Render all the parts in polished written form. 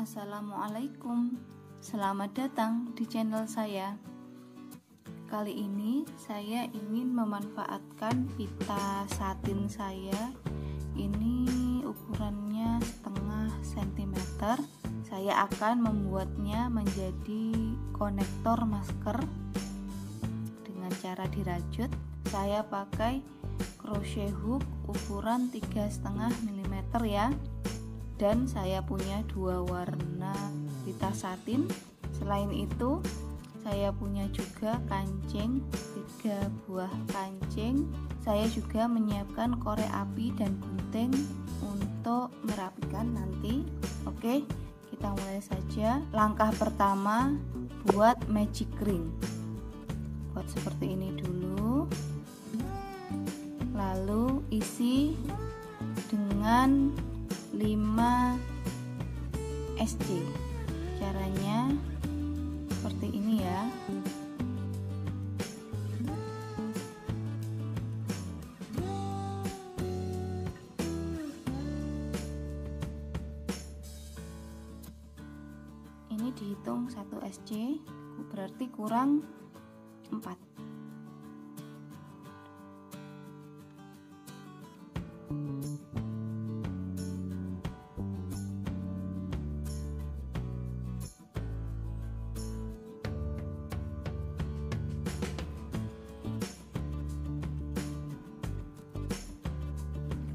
Assalamualaikum, selamat datang di channel saya. Kali ini saya ingin memanfaatkan pita satin saya. Ini ukurannya setengah sentimeter. Saya akan membuatnya menjadi konektor masker dengan cara dirajut. Saya pakai crochet hook ukuran 3,5 mm ya. Dan saya punya dua warna pita satin. Selain itu saya punya juga kancing, 3 buah kancing. Saya juga menyiapkan korek api dan gunting untuk merapikan nanti. Oke, kita mulai saja. Langkah pertama, buat magic ring. Buat seperti ini dulu, lalu isi dengan 5 SC. Caranya seperti ini ya. Ini dihitung 1 SC, berarti kurang 4.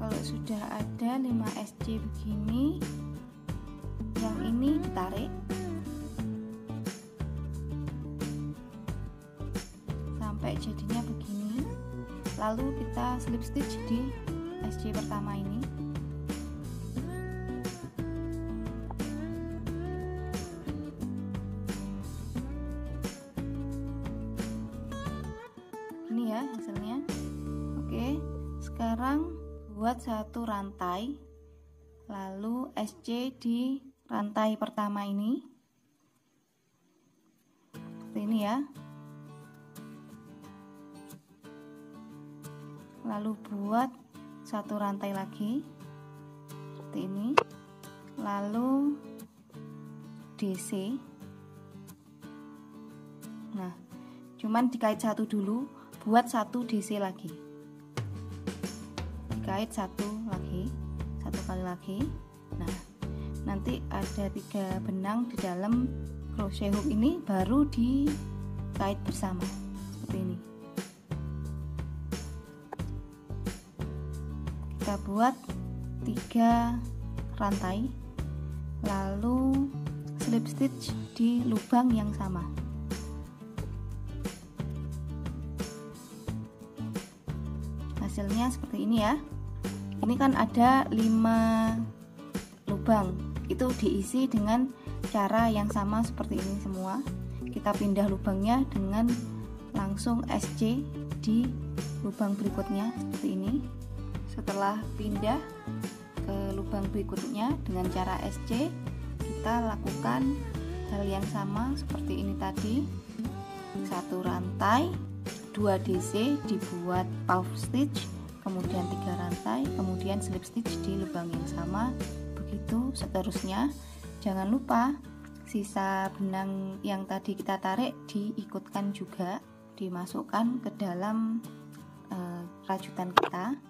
Kalau sudah ada 5 SC begini, yang ini ditarik sampai jadinya begini, lalu kita slip stitch di SC pertama ini. Ini ya hasilnya. Oke, sekarang buat satu rantai, lalu SC di rantai pertama ini seperti ini ya. Lalu buat satu rantai lagi seperti ini, lalu DC. Nah, cuman dikait satu dulu, buat satu DC lagi, dikait satu kali lagi. Nah, nanti ada 3 benang di dalam crochet hook ini, baru dikait bersama seperti ini. Kita buat 3 rantai, lalu slip stitch di lubang yang sama. Hasilnya seperti ini ya. Ini kan ada 5 lubang, itu diisi dengan cara yang sama seperti ini semua. Kita pindah lubangnya dengan langsung SC di lubang berikutnya seperti ini. Setelah pindah ke lubang berikutnya dengan cara SC, kita lakukan hal yang sama seperti ini tadi. Satu rantai, 2 DC dibuat puff stitch, kemudian 3 rantai, kemudian slip stitch di lubang yang sama. Begitu seterusnya. Jangan lupa sisa benang yang tadi kita tarik diikutkan juga, dimasukkan ke dalam rajutan kita.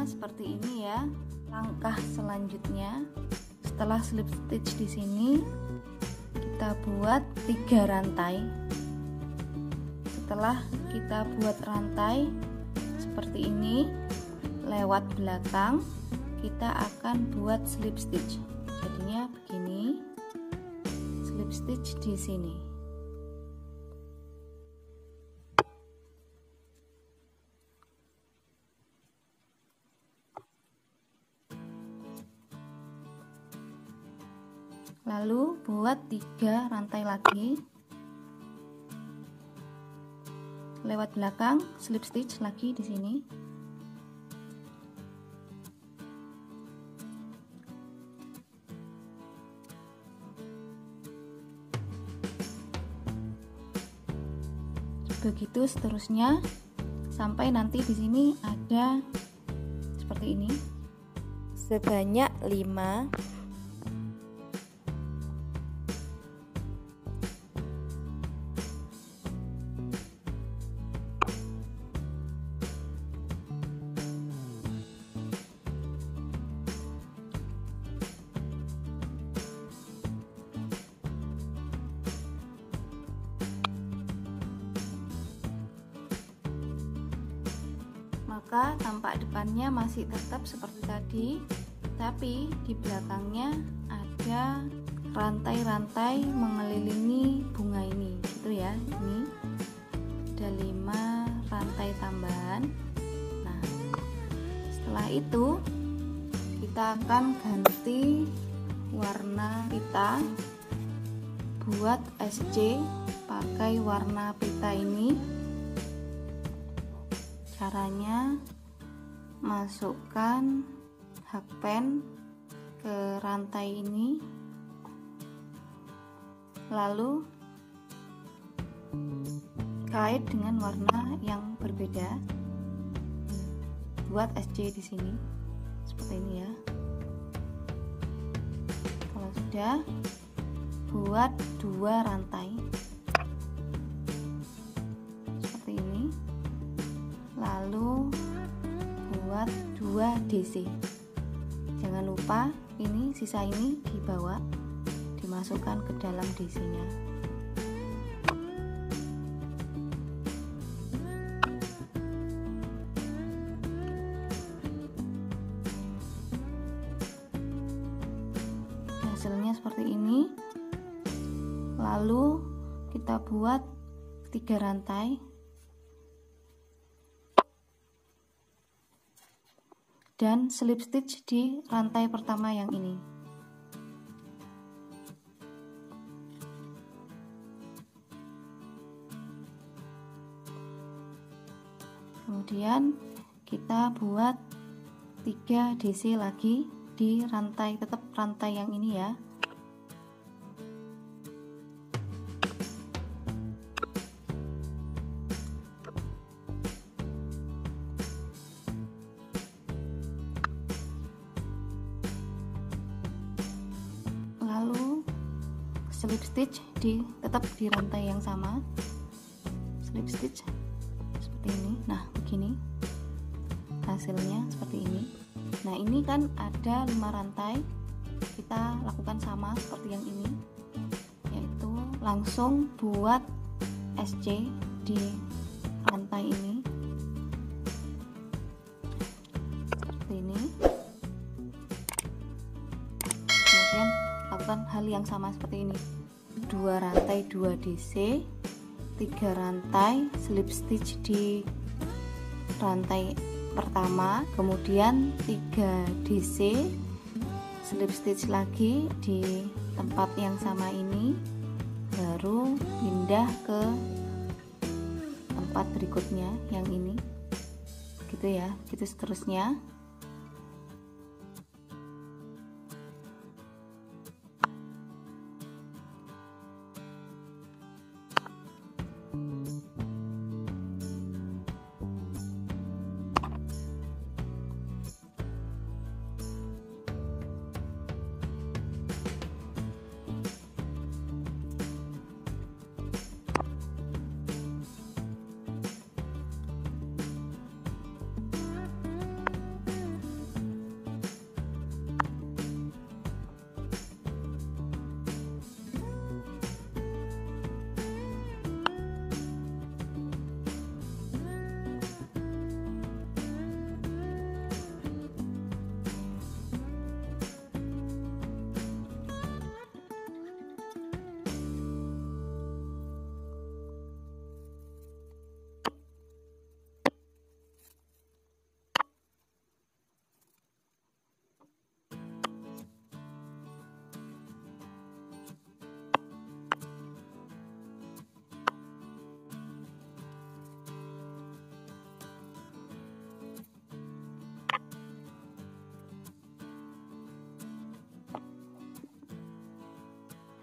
Seperti ini ya. Langkah selanjutnya, setelah slip stitch di sini, kita buat 3 rantai. Setelah kita buat rantai seperti ini lewat belakang, kita akan buat slip stitch. Jadinya begini, slip stitch di sini. Lalu buat 3 rantai lagi, lewat belakang, slip stitch lagi di sini. Begitu seterusnya sampai nanti di sini ada seperti ini. Sebanyak 5. Maka tampak depannya masih tetap seperti tadi, tapi di belakangnya ada rantai-rantai mengelilingi bunga ini, gitu ya. Ini ada 5 rantai tambahan. Nah, setelah itu kita akan ganti warna pita. Buat SC pakai warna pita ini. Caranya masukkan hakpen ke rantai ini, lalu kait dengan warna yang berbeda. Buat SC di sini seperti ini ya. Kalau sudah, buat 2 rantai seperti ini, lalu buat 2 DC. Jangan lupa ini sisa ini dibawa, dimasukkan ke dalam DC nya. Hasilnya seperti ini. Lalu kita buat 3 rantai dan slip stitch di rantai pertama yang ini. Kemudian kita buat 3 DC lagi di rantai, tetap rantai yang ini ya. Lalu slip stitch tetap di rantai yang sama, slip stitch seperti ini. Nah, begini hasilnya seperti ini. Nah, ini kan ada 5 rantai, kita lakukan sama seperti yang ini, yaitu langsung buat SC di rantai ini seperti ini. Kemudian lakukan hal yang sama seperti ini, 2 rantai 2 DC, 3 rantai slip stitch di rantai pertama, kemudian 3 DC slip stitch lagi di tempat yang sama ini, baru pindah ke tempat berikutnya yang ini, gitu ya, gitu seterusnya.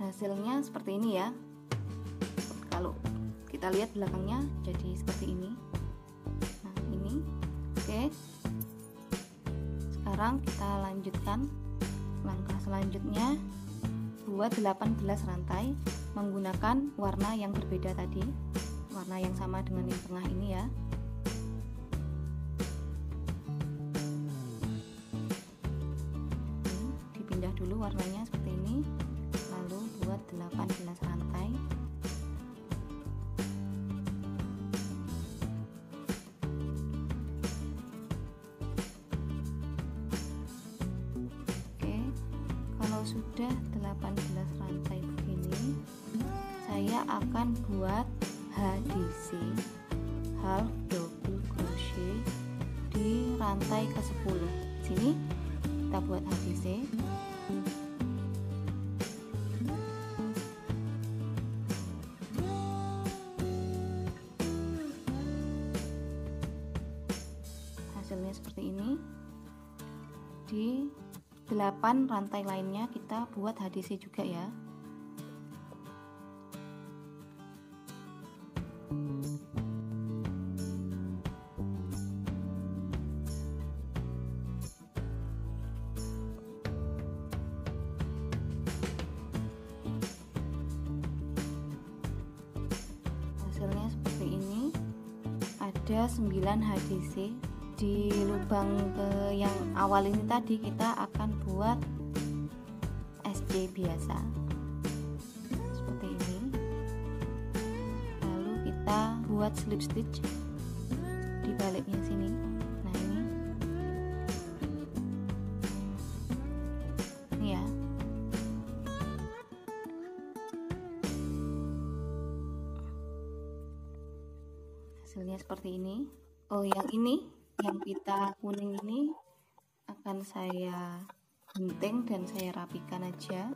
hasilnya seperti ini ya. Kalau kita lihat belakangnya jadi seperti ini. Nah ini oke. Sekarang kita lanjutkan langkah selanjutnya, buat 18 rantai menggunakan warna yang berbeda tadi, warna yang sama dengan yang tengah ini ya. Dipindah dulu warnanya seperti ini, lalu buat 18 rantai. Oke, kalau sudah 18 rantai begini, saya akan buat HDC, half double crochet di rantai ke-10. Sini kita buat HDC. Hasilnya seperti ini. Di 8 rantai lainnya kita buat HDC juga ya. Hasilnya seperti ini. Ada 9 HDC. Di lubang ke yang awal ini tadi kita akan buat SC biasa seperti ini, lalu kita buat slip stitch di baliknya sini. Nah ini ya. Hasilnya seperti ini. Oh yang ini, yang pita kuning ini akan saya gunting dan saya rapikan aja.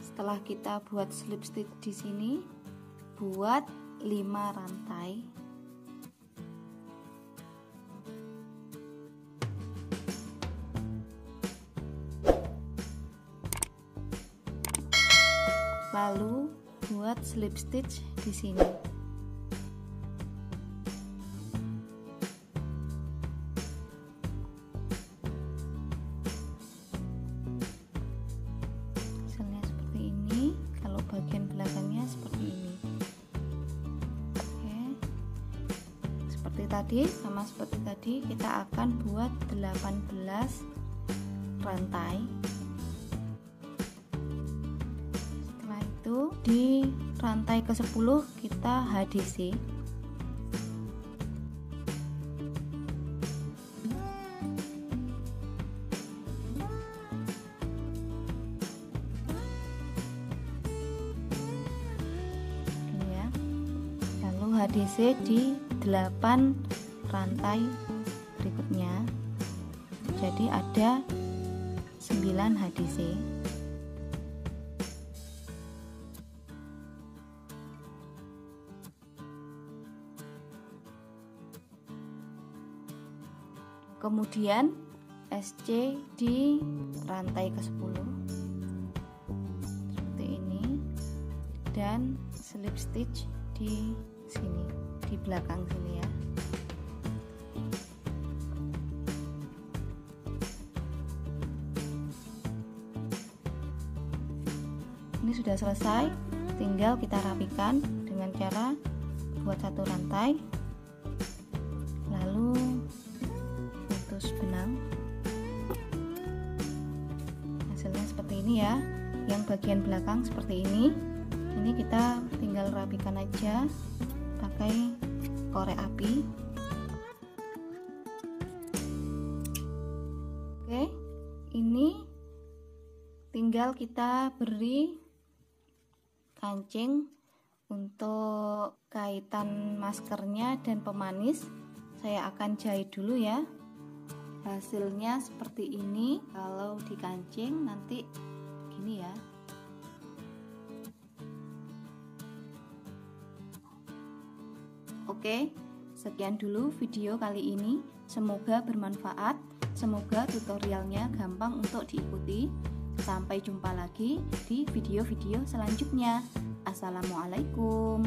Setelah kita buat slip stitch di sini, buat 5 rantai. Lalu buat slip stitch di sini. Hasilnya seperti ini. Kalau bagian belakangnya seperti ini. Oke. Seperti tadi, sama seperti tadi, kita akan buat 18 rantai. Di rantai ke-10 kita HDC. Ini ya. Lalu HDC di 8 rantai berikutnya. Jadi ada 9 HDC. Kemudian SC di rantai ke-10 seperti ini, dan slip stitch di sini, di belakang sini ya. Ini sudah selesai, tinggal kita rapikan dengan cara buat 1 rantai, lalu benang. Hasilnya seperti ini ya. Yang bagian belakang seperti ini. Ini kita tinggal rapikan aja pakai korek api. Oke, ini tinggal kita beri kancing untuk kaitan maskernya dan pemanis. Saya akan jahit dulu ya. Hasilnya seperti ini. Kalau dikancing nanti gini ya. Oke, Sekian dulu video kali ini, semoga bermanfaat, semoga tutorialnya gampang untuk diikuti. Sampai jumpa lagi di video-video selanjutnya. Assalamualaikum.